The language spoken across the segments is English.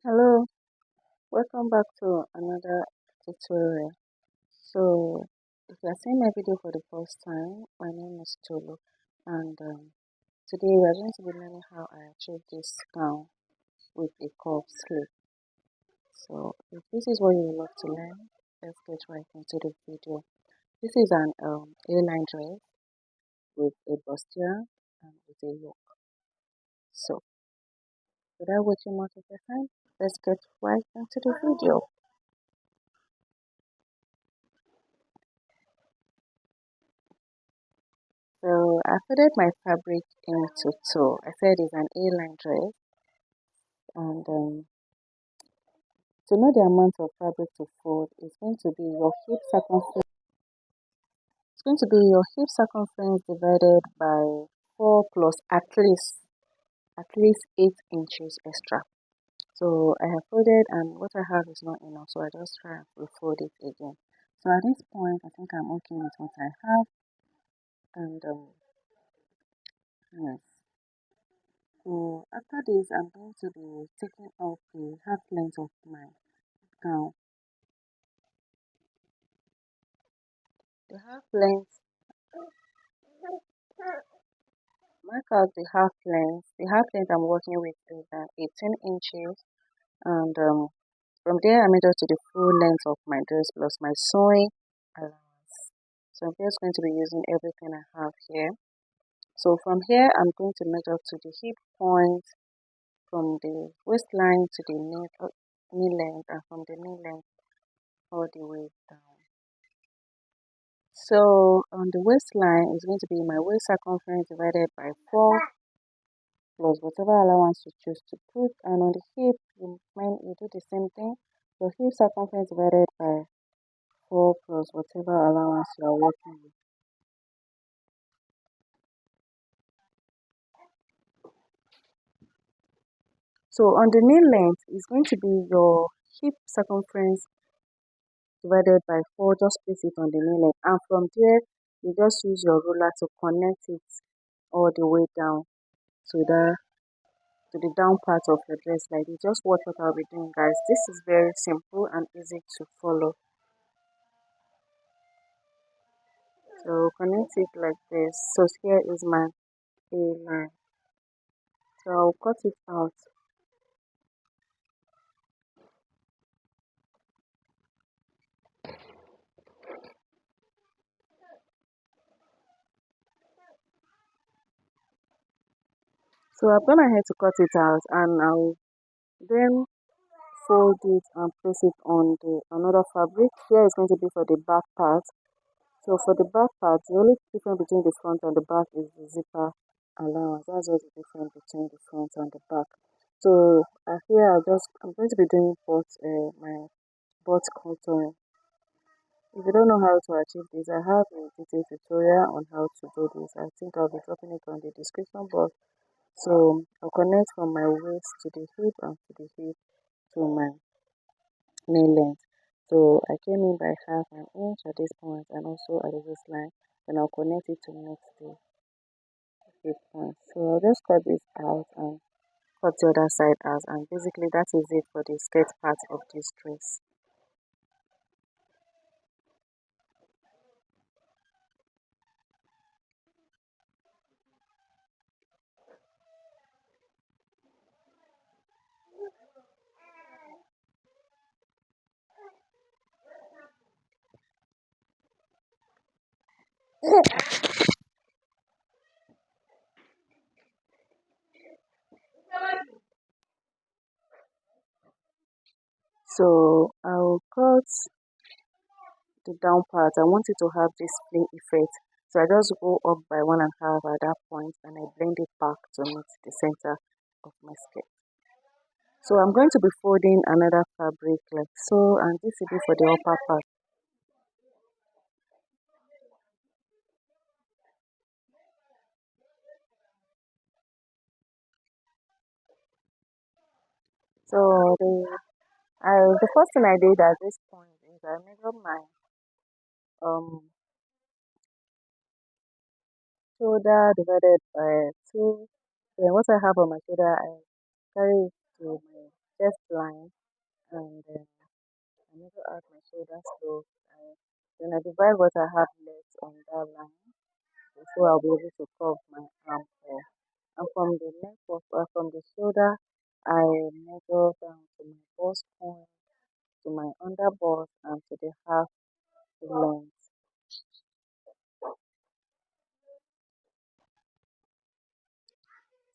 Hello, welcome back to another tutorial. So, if you are seeing my video for the first time, my name is Tolu, and today we are going to be learning how I achieve this gown with a curved sleeve. So, if this is what you would love to learn, let's get right into the video. This is an A-line dress with a bustier and with a yoke. So, without wasting much of your time, let's get right into the video. So I folded my fabric into two. I said it's an A-line dress, and to know the amount of fabric to fold, it's going to be your hip circumference. It's going to be your hip circumference divided by 4 plus at least 8 inches extra. So I have folded, and what I have is not enough, so I just try and refold it again. So at this point, I think I'm okay with what I have, and yes. So after this, I'm going to be taking off the half length of my gown. The half length, mark out the half length. The half length I'm working with is 18 inches, and from there I measure to the full length of my dress plus my sewing allowance. So I'm just going to be using everything I have here. So from here, I'm going to measure to the hip point, from the waistline to the knee length, and from the knee length all the way down. So on the waistline is going to be my waist circumference divided by 4 plus whatever allowance you choose to put. And on the hip, you do the same thing. Your hip circumference divided by 4 plus whatever allowance you are working with. So on the knee length is going to be your hip circumference divided by 4. Just place it on the knee length. And from there, you just use your ruler to connect it all the way down to the down part of your dress like this. Just watch what I'll be doing, guys. This is very simple and easy to follow. So connect it like this. So here is my A line. So I'll cut it out. So I've gone ahead to cut it out, and I'll then fold it and place it on the another fabric. Here is going to be for the back part. So for the back part, the only difference between the front and the back is the zipper allowance. That's all the difference between the front and the back. So here I'm going to be doing my butt contouring. If you don't know how to achieve this, I have a detailed tutorial on how to do this. I think I'll be dropping it on the description box. So I'll connect from my waist to the hip and to the hip to my knee length. So I came in by half an inch at this point and also at the waistline. Then I'll connect it to meet the hip point. So I'll just cut this out and cut the other side out, and basically that is it for the skirt part of this dress. So I'll cut the down part. I want it to have this fling effect. So I just go up by 1.5 at that point, and I blend it back to meet the center of my skirt. So I'm going to be folding another fabric like so, and this will be for the upper part. So the first thing I did at this point is I measured my um shoulder divided by 2. Then what I have on my shoulder, I carry it to my chest line, and I measure out my shoulders. So then I divide what I have left on that line, so I'll be able to curve my arm here. And from the neck from the shoulder, I measure down to my bust point, to my under bust, and to the half length.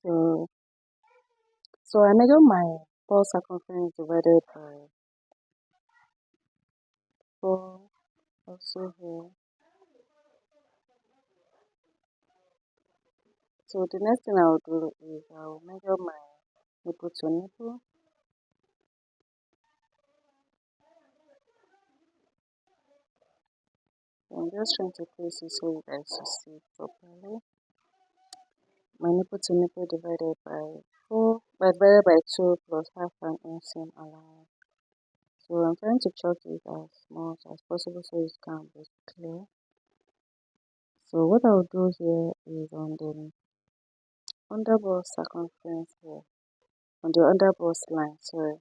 So, so I measure my bust circumference divided by 4, also here. So the next thing I will do is I will measure my nipple to nipple. I'm just trying to place it so you guys to see it properly. My nipple to nipple divided by 4, divided by 2 plus half an inch seam allowance. So I'm trying to chalk it as small as possible so it can be clear. So what I'll do here is on the underbust circumference here, on the underbust line, sorry.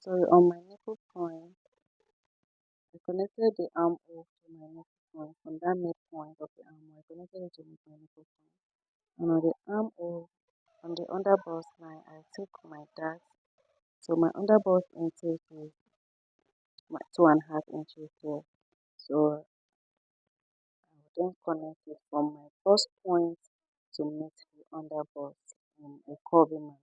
So on my nipple point, I connected the armhole to my nipple point. From that midpoint of the armhole, I connected it to my nipple point. And on the armhole, on the underbust line, I took my dart. So my underbust intake is my 2.5 inches here. So I will then connect it from my bust point to meet the underbust in a curving manner.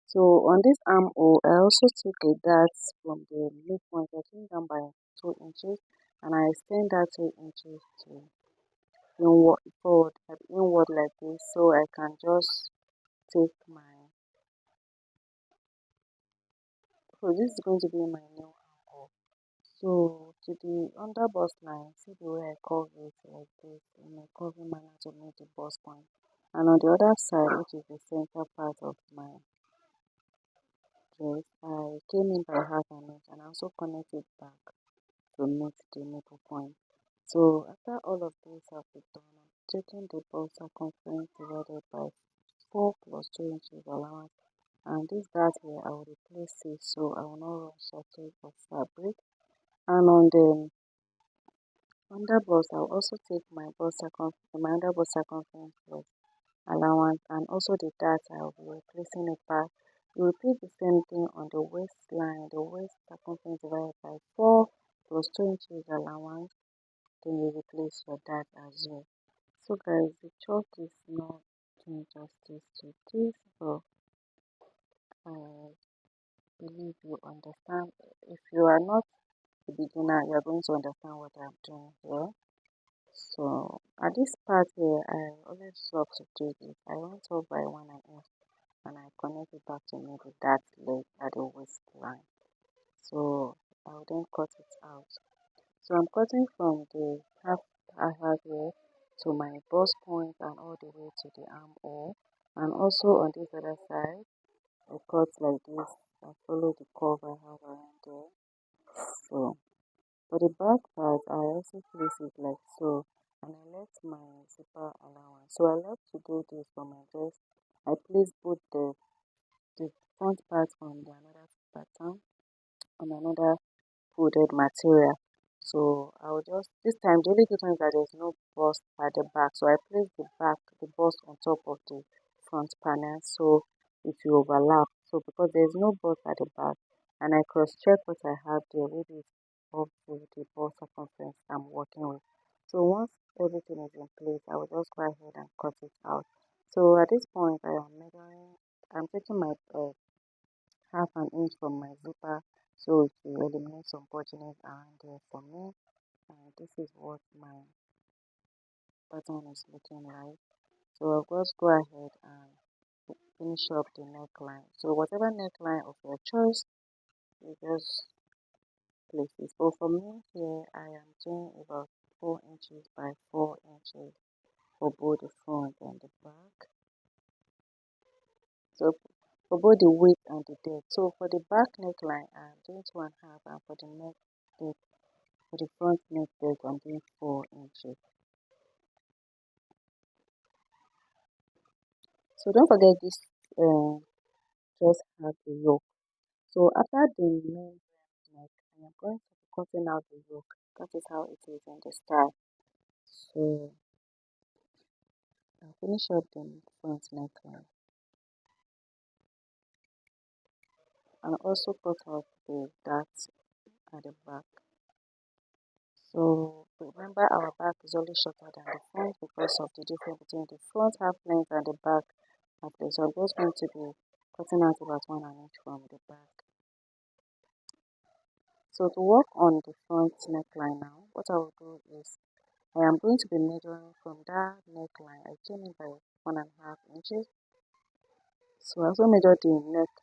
So on this armhole, I also took a dart from the midpoint. I came down by 2 inches, and I extend that 2 inches to inward like this, so I can just take my. So this is going to be my new armhole. So to the under bust line, see the way I curve it like this in a curving manner to meet the bust point. And on the other side, which is the center part of my dress, I came in by half an inch and I also connected back to meet the nipple point. So after all of this have been done, I'm taking the bust circumference divided by 4 plus 2 inches allowance. And this dart here, I will replace it so I will not run shortage of fabric. And on the under bust, I'll also take my my under bust circumference plus allowance, and also the dart I'll be replacing it back. You repeat the same thing on the waistline, the waist circumference divided by 4 plus 2 inches allowance, then you replace your dart as well. So guys, the chalk is not doing justice to this, but I believe you understand. If you are not a beginner, you are going to understand what I'm doing here. So at this part here, I always love to do this. I went up by 1.5 and I connect it back to maybe that leg at the waistline. So I'll then cut it out. So I'm cutting from the half I have here to my bust point and all the way to the armhole. And also on this other side, I cut like this. I follow the curve I have around there. So for the back part, I also place it like so, and I left my zipper allowance. So I love to do this for my dress. I place both the front part on the another pattern, on another folded material. So I will just, this time the only difference is that there's no bust at the back. So I place the bust on top of the front panel so it will overlap. So because there's no bust at the back, and I cross check what I have there, maybe it's up to the bust circumference I'm working with. So once everything is in place, I will just go ahead and cut it out. So at this point, I'm taking my 1/2 inch from my zipper so it will eliminate some bulginess around there for me. And this is what my pattern is looking like. So I'll just go ahead and finish up the neckline. So whatever neckline of your choice, you just place it. So for me here, I am doing about 4 inches by 4 inches for both the front and the back. So for both the width and the depth. So for the back neckline, I'm doing 2.5, and for the neck depth, for the front neck depth, I'm doing 4 inches. So don't forget this dress has a yoke. So after the main neck, I am going to be cutting out the yoke. That is how it is in the style. So I'll finish up the front neckline and also cut out the darts at the back. So remember our back is always shorter than the front because of the difference between the front half length and the back half length. So I'm just going to be cutting out about 1 inch from the back. So to work on the front neckline now, what I will do is I am going to be measuring from that neckline. I came in by 1.5 inches. So I also measured the neck,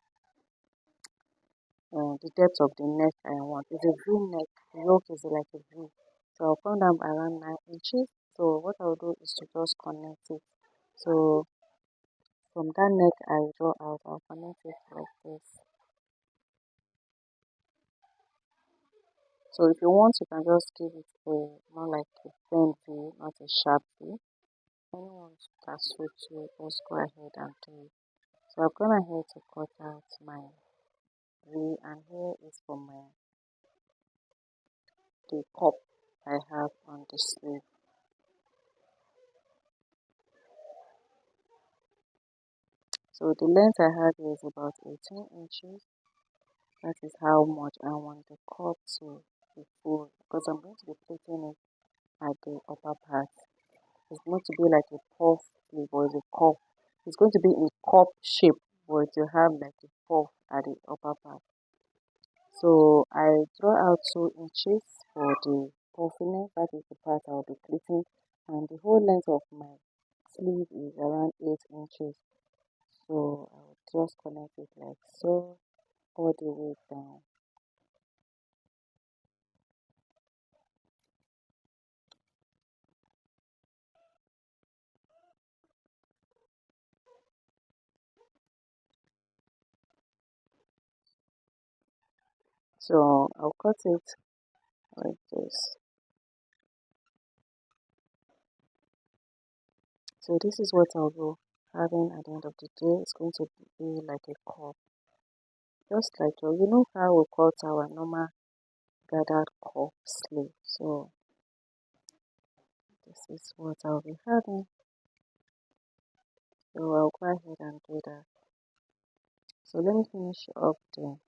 the depth of the neck I want. It's a V neck. The yoke is like a V. So I'll come down around 9 inches. So what I'll do is to just connect it. So from that neck I draw out, I'll connect it like this. So if you want, you can just give it a more like a thin V, not a sharp V. Anyone that suits you, just go ahead and do it. So I've gone ahead to cut out my V, and here is for the cup I have on the sleeve. So the length I have here is about 18 inches. That is how much I want the cup to be full, because I'm going to be putting it at the upper part. It's going to be like a puff sleeve or a cup. It's going to be in cup shape, but you have like a puff at the upper part. So I draw out 2 inches for the puffiness. That is the part I'll be pleating, and the whole length of my sleeve is around 8 inches. So I'll just connect it like so all the way down. So I'll cut it like this. So this is what I'll be having at the end of the day. It's going to be like a cup, just like you know how we cut our normal gathered cup sleeve. So this is what I'll be having. So I'll go ahead and do that. So let me finish up the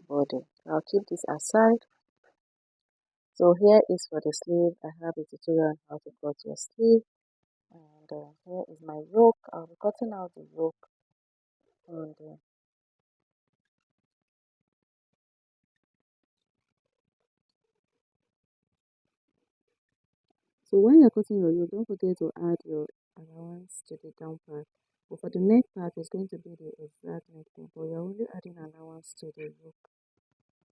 body. I'll keep this aside. So here is for the sleeve. I have a tutorial on how to cut your sleeve. And here is my yoke. I'll be cutting out the yoke on the So when you're cutting your yoke, don't forget to add your allowance to the down part. But for the neck part, it's going to be the exact neck thing, but you're only adding allowance to the yoke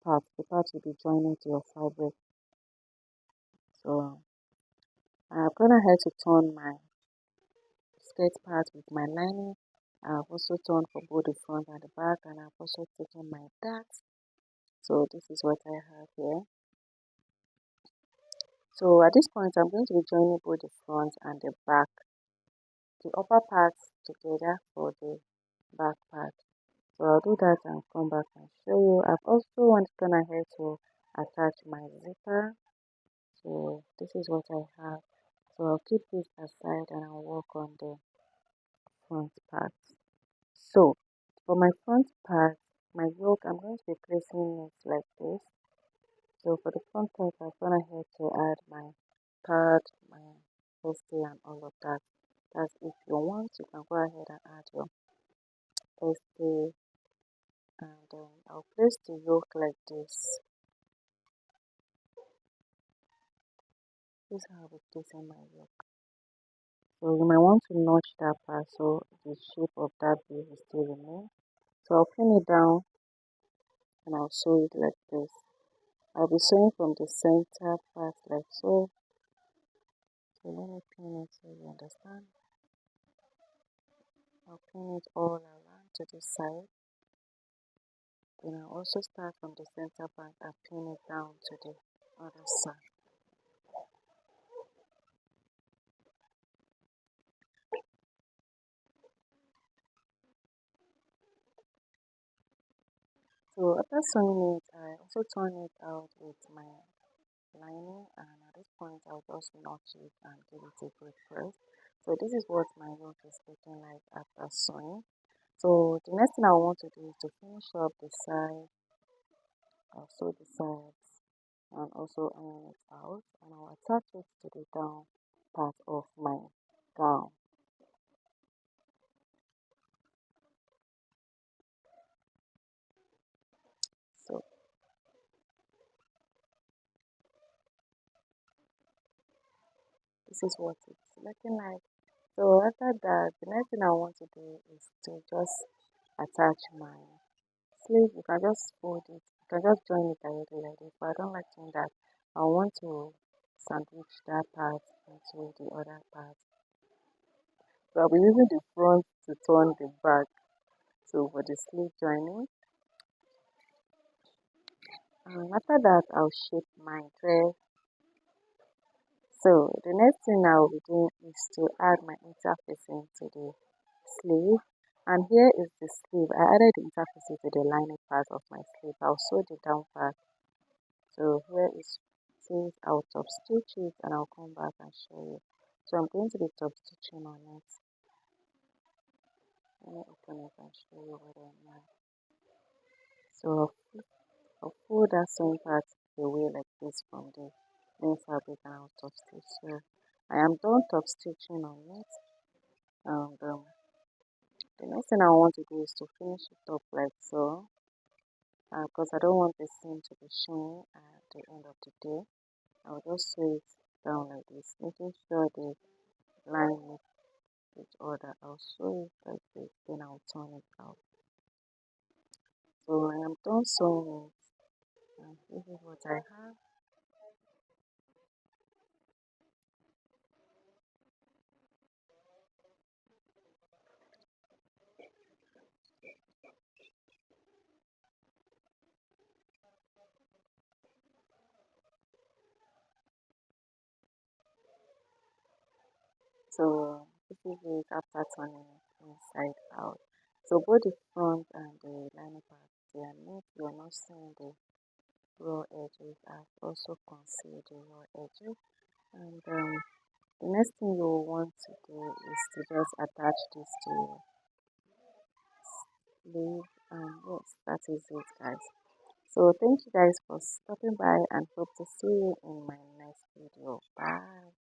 part. The part will be joining to your fabric. So I'm gonna have to turn my skirt part with my lining. I've also turned for both the front and the back, and I've also taken my dart. So this is what I have here. So at this point, I'm going to be joining both the front and the back, the upper parts together for the back part. So I'll do that and come back and show you. I've also gone ahead to attach my zipper. So this is what I have. So I'll keep this aside and I'll work on the front part. So for my front part, my yoke, I'm going to be placing it like this. So for the front part, I've gone ahead to add my pad, my bustier and all of that. That's if you want, you can go ahead and add your bustier, and then I'll place the yoke like this. This is how I'll be placing my yoke. So you might want to notch that part so the shape of that V will still remain. So I'll pin it down and I'll sew it like this. I'll be sewing from the center part like so. So let me pin it so you understand. I'll pin it all around to this side. Then I'll also start from the center part and pin it down to the other side. sewing it, I also turn it out with my lining, and at this point I'll just notch it and give it a good press. So this is what my yoke is looking like after sewing. So the next thing I want to do is to finish up the side. I'll sew the sides and also iron it out, and I'll attach it to the down part of my gown. So this is what it's looking like. So after that, the next thing I want to do is to just attach my sleeve. You can just fold it, you can just join it directly like this, but I don't like doing that. I want to sandwich that part into the other part. So I'll be using the front to turn the back. So for the sleeve joining, and after that I'll shape my dress. So the next thing I'll be doing is to add my interfacing to the sleeve. And here is the sleeve. I added the interfacing to the lining part of my sleeve. I'll sew the down part. So here is since I'll top stitch it and I'll come back and show you. So I'm going to be top stitching on it. Let me open it and show you what I mean. So I'll pull that sewing part away like this from the main fabric and I'll top stitch. So I am done top stitching on it. And the next thing I want to do is to finish it up like so, because I don't want the seam to be showing at the end of the day. I'll just sew it down like this, making sure the line meets each other. I'll sew it like this, then I'll turn it out. So I am done sewing it, and this is what I have. So this is it after turning it inside out. So both the front and the lining part, they are neat. You are not seeing the raw edges. I've also concealed the raw edges. And the next thing you will want to do is to just attach this to your sleeve. And yes, that is it, guys. So thank you guys for stopping by, and hope to see you in my next video. Bye.